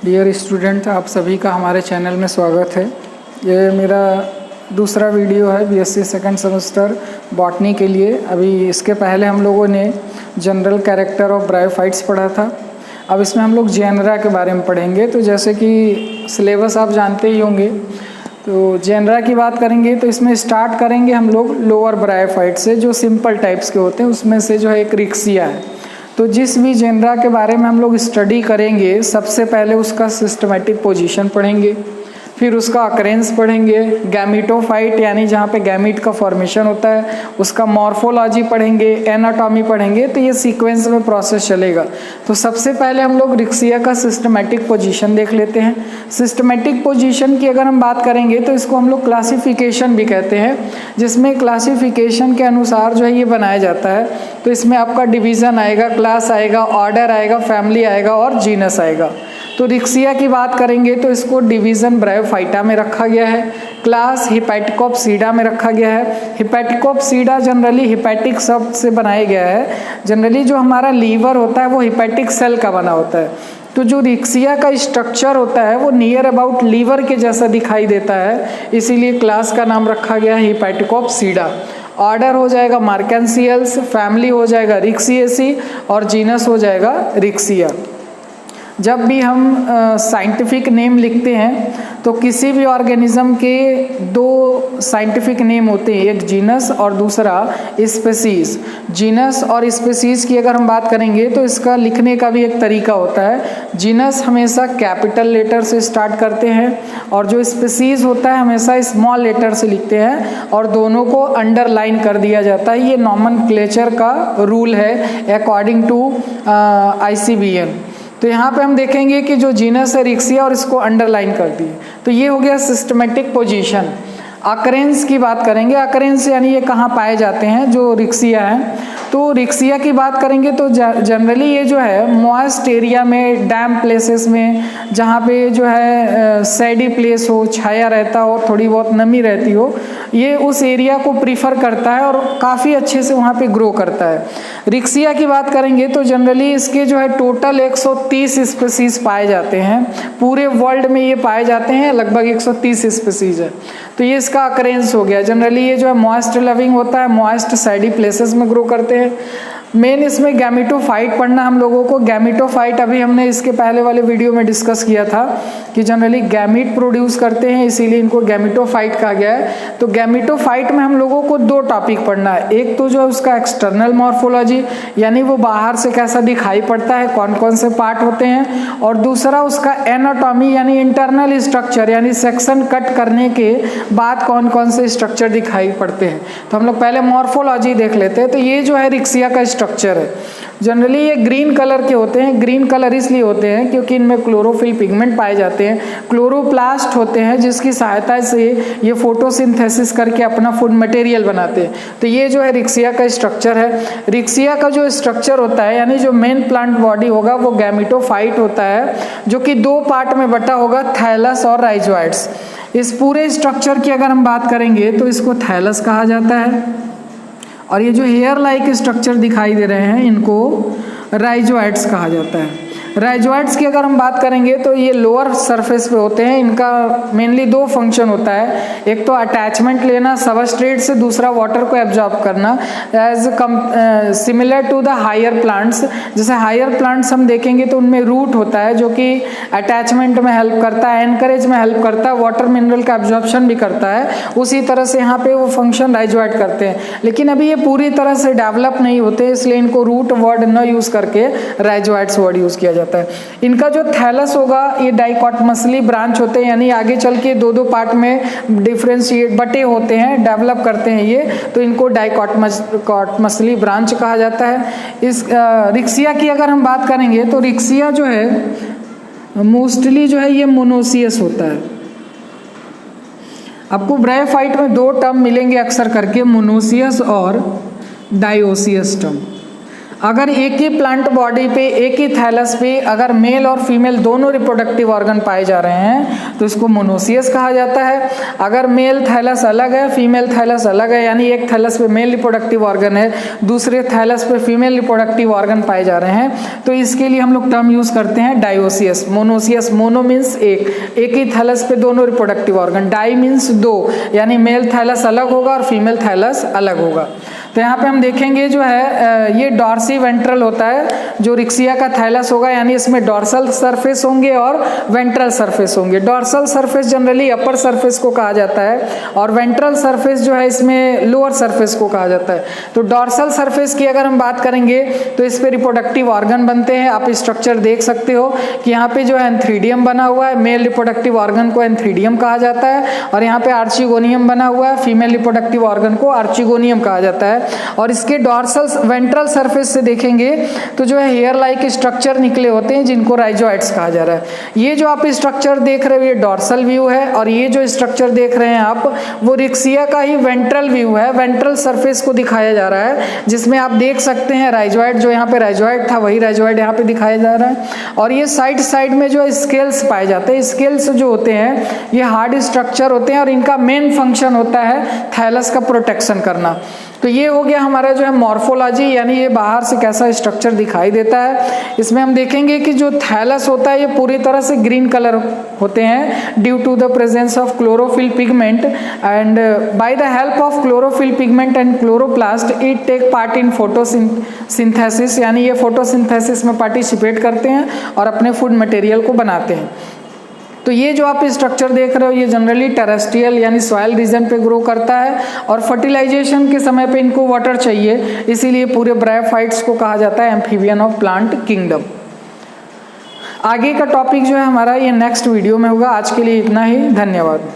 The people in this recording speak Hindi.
डियर स्टूडेंट, आप सभी का हमारे चैनल में स्वागत है। ये मेरा दूसरा वीडियो है बीएससी सेकंड सेमेस्टर बॉटनी के लिए। अभी इसके पहले हम लोगों ने जनरल कैरेक्टर ऑफ ब्रायोफाइट्स पढ़ा था। अब इसमें हम लोग जेनरा के बारे में पढ़ेंगे। तो जैसे कि सिलेबस आप जानते ही होंगे, तो जेनरा की बात करेंगे तो इसमें स्टार्ट करेंगे हम लोग लोअर ब्रायोफाइट से, जो सिंपल टाइप्स के होते हैं। उसमें से जो है एक रिक्सिया है। तो जिस भी जेनरा के बारे में हम लोग स्टडी करेंगे, सबसे पहले उसका सिस्टमेटिक पोजीशन पढ़ेंगे, फिर उसका अकरेंस पढ़ेंगे, गैमीटोफाइट यानी जहाँ पे गैमीट का फॉर्मेशन होता है उसका मॉर्फोलॉजी पढ़ेंगे, एनाटॉमी पढ़ेंगे। तो ये सीक्वेंस में प्रोसेस चलेगा। तो सबसे पहले हम लोग रिक्सिया का सिस्टमेटिक पोजीशन देख लेते हैं। सिस्टमेटिक पोजीशन की अगर हम बात करेंगे तो इसको हम लोग क्लासिफिकेशन भी कहते हैं, जिसमें क्लासिफिकेशन के अनुसार जो है ये बनाया जाता है। तो इसमें आपका डिवीज़न आएगा, क्लास आएगा, ऑर्डर आएगा, फैमिली आएगा और जीनस आएगा। तो रिक्सिया की बात करेंगे तो इसको डिवीज़न ब्रायोफाइटा में रखा गया है, क्लास हिपैटिकोप्सीडा में रखा गया है। हिपैटिकोप्सीडा जनरली हिपैटिक शब्द से बनाया गया है। जनरली जो हमारा लीवर होता है वो हिपैटिक सेल का बना होता है। तो जो रिक्सिया का स्ट्रक्चर होता है वो नियर अबाउट लीवर के जैसा दिखाई देता है, इसीलिए क्लास का नाम रखा गया है हिपैटिकोप्सीडा। ऑर्डर हो जाएगा मार्केंसियल्स, फैमिली हो जाएगा रिक्सिएसी और जीनस हो जाएगा रिक्सिया। जब भी हम साइंटिफिक नेम लिखते हैं तो किसी भी ऑर्गेनिज्म के दो साइंटिफिक नेम होते हैं, एक जीनस और दूसरा स्पेसीज। जीनस और स्पेसीज की अगर हम बात करेंगे तो इसका लिखने का भी एक तरीका होता है। जीनस हमेशा कैपिटल लेटर से स्टार्ट करते हैं और जो स्पेसीज होता है हमेशा स्मॉल लेटर से लिखते हैं और दोनों को अंडरलाइन कर दिया जाता है। ये नॉमेनक्लेचर का रूल है अकॉर्डिंग टू ICBN। तो यहाँ पे हम देखेंगे कि जो जीनस है रिक्सिया और इसको अंडरलाइन कर दिए। तो ये हो गया सिस्टमेटिक पोजीशन। अकरेंस की बात करेंगे, अकरेंस यानी ये कहाँ पाए जाते हैं जो रिक्सिया है। तो रिक्सिया की बात करेंगे तो जनरली ये जो है मॉइस्ट एरिया में, डैम प्लेसेस में, जहाँ पे जो है सैडी प्लेस हो, छाया रहता हो, थोड़ी बहुत नमी रहती हो, ये उस एरिया को प्रीफर करता है और काफ़ी अच्छे से वहाँ पे ग्रो करता है। रिक्सिया की बात करेंगे तो जनरली इसके जो है टोटल 130 स्पीसीज पाए जाते हैं। पूरे वर्ल्ड में ये पाए जाते हैं, लगभग 130 स्पीसीज है। तो ये इसका अकरेंस हो गया। जनरली ये जो है मॉइस्ट लविंग होता है, मॉइस्ट सैडी प्लेसेस में ग्रो करते हैं। मेन इसमें गैमीटोफाइट पढ़ना हम लोगों को। गैमीटोफाइट अभी हमने इसके पहले वाले वीडियो में डिस्कस किया था कि जनरली गैमीट प्रोड्यूस करते हैं, इसीलिए इनको गैमीटोफाइट कहा गया है। तो गैमीटोफाइट में हम लोगों को दो टॉपिक पढ़ना है। एक तो जो है उसका एक्सटर्नल मॉर्फोलॉजी, यानी वो बाहर से कैसा दिखाई पड़ता है, कौन कौन से पार्ट होते हैं, और दूसरा उसका एनाटॉमी यानी इंटरनल स्ट्रक्चर, यानी सेक्शन कट करने के बाद कौन कौन से स्ट्रक्चर दिखाई पड़ते हैं। तो हम लोग पहले मॉर्फोलॉजी देख लेते हैं। तो ये जो है रिक्सिया का स्ट्रक्चर है। जनरली ये ग्रीन कलर के होते हैं। ग्रीन कलर इसलिए होते हैं क्योंकि इनमें क्लोरोफिल पिगमेंट पाए जाते हैं, क्लोरोप्लास्ट होते हैं, जिसकी सहायता से ये फोटोसिंथेसिस करके अपना फूड मटेरियल बनाते हैं। तो ये जो है रिक्सिया का स्ट्रक्चर है। रिक्सिया का जो स्ट्रक्चर होता है, यानी जो मेन प्लांट बॉडी होगा वो गैमीटोफाइट होता है, जो कि दो पार्ट में बटा होगा, थैलस और राइजोइड्स। इस पूरे स्ट्रक्चर की अगर हम बात करेंगे तो इसको थैलस कहा जाता है, और ये जो हेयर लाइक स्ट्रक्चर दिखाई दे रहे हैं इनको राइजोइड्स कहा जाता है। राइजोइड्स की अगर हम बात करेंगे तो ये लोअर सरफेस पे होते हैं। इनका मेनली दो फंक्शन होता है, एक तो अटैचमेंट लेना सबस्ट्रेट से, दूसरा वाटर को एब्जॉर्ब करना, as similar to the higher plants. जैसे हायर प्लांट्स हम देखेंगे तो उनमें रूट होता है जो कि अटैचमेंट में हेल्प करता है, एनकरेज में हेल्प करता है, वाटर मिनरल का एब्जॉर्प्शन भी करता है। उसी तरह से यहाँ पे वो फंक्शन राइजोइड करते हैं, लेकिन अभी ये पूरी तरह से डेवलप नहीं होते, इसलिए इनको रूट वर्ड न यूज करके राइजोइड्स वर्ड यूज किया जाता है। इनका जो थैलस होगा ये डाइकोटमसली ब्रांच होते हैं, यानी आगे चल के दो दो पार्ट में डिफरेंशिएट बटे होते हैं, डेवलप करते हैं ये, तो इनको डाइकोटमसली ब्रांच कहा जाता है। इस रिक्सिया की अगर हम बात करेंगे तो रिक्सिया जो है मोस्टली जो है ये मोनोसियस होता है। आपको ब्रायोफाइट में दो टर्म मिलेंगे अक्सर करके, मोनोसियस और डायोसियस टर्म। अगर एक ही प्लांट बॉडी पे, एक ही थैलस पे अगर मेल और फीमेल दोनों रिप्रोडक्टिव ऑर्गन पाए जा रहे हैं तो इसको मोनोसियस कहा जाता है। अगर मेल थैलस अलग है, फीमेल थैलस अलग है, यानी एक थैलस पे मेल रिप्रोडक्टिव ऑर्गन है, दूसरे थैलस पे फीमेल रिप्रोडक्टिव ऑर्गन पाए जा रहे हैं, तो इसके लिए हम लोग टर्म यूज करते हैं डायोसियस। मोनोसियस, मोनो मीन्स एक ही थैलस पे दोनों रिप्रोडक्टिव ऑर्गन, डाई मीन्स दो, यानी मेल थैलस अलग होगा और फीमेल थैलस अलग होगा। तो यहाँ पे हम देखेंगे जो है ये डॉर्सी वेंट्रल होता है जो रिक्सिया का थैलस होगा, यानी इसमें डॉर्सल सरफेस होंगे और वेंट्रल सरफेस होंगे। Dorsal surface generally upper surface को कहा जाता है और वेंट्रल सरफेस जो है इसमें लोअर सरफेस को कहा जाता है। तो डॉर्सल सरफेस की अगर हम बात करेंगे तो इस पे रिप्रोडक्टिव ऑर्गन बनते हैं। आप स्ट्रक्चर देख सकते हो कि यहाँ पे जो है एंथ्रीडियम बना हुआ है, मेल रिप्रोडक्टिव ऑर्गन को एंथ्रीडियम कहा जाता है, और यहाँ पे आर्चिगोनियम बना हुआ है, फीमेल रिप्रोडक्टिव ऑर्गन को आर्चिगोनियम कहा जाता है। और इसके डॉर्सल वेंट्रल सरफेस से देखेंगे तो जो है हेयर लाइक स्ट्रक्चर निकले होते हैं जिनको राइजोइड्स कहा जा रहा है। ये जो आप स्ट्रक्चर देख रहे हो ये डॉर्सल व्यू है, और ये जो स्ट्रक्चर देख रहे हैं आप वो रिक्सिया का ही वेंट्रल व्यू है। वेंट्रल सरफेस को दिखाया जा रहा है जिसमें आप देख सकते हैं राइजोइड, जो यहाँ पे राइजोइड था वही राइजोइड यहाँ पे दिखाया जा रहा है। और ये साइड साइड में जो स्केल्स पाए जाते हैं, स्केल्स जो होते हैं ये हार्ड स्ट्रक्चर होते हैं और इनका मेन फंक्शन होता है थैलस का प्रोटेक्शन करना। तो ये हो गया हमारा जो है मॉर्फोलॉजी, यानी ये बाहर से कैसा स्ट्रक्चर दिखाई देता है। इसमें हम देखेंगे कि जो थैलस होता है ये पूरी तरह से ग्रीन कलर होते हैं due to the presence of chlorophyll pigment, and by the help of chlorophyll pigment and chloroplast it take part in photosynthesis, यानी ये फोटोसिंथेसिस में पार्टिसिपेट करते हैं और अपने फूड मटेरियल को बनाते हैं। तो ये जो आप स्ट्रक्चर देख रहे हो ये जनरली टेरेस्ट्रियल यानी सॉइल रीजन पे ग्रो करता है, और फर्टिलाइजेशन के समय पे इनको वाटर चाहिए, इसीलिए पूरे ब्रायोफाइट्स को कहा जाता है एम्फीबियन ऑफ प्लांट किंगडम। आगे का टॉपिक जो है हमारा ये नेक्स्ट वीडियो में होगा। आज के लिए इतना ही, धन्यवाद।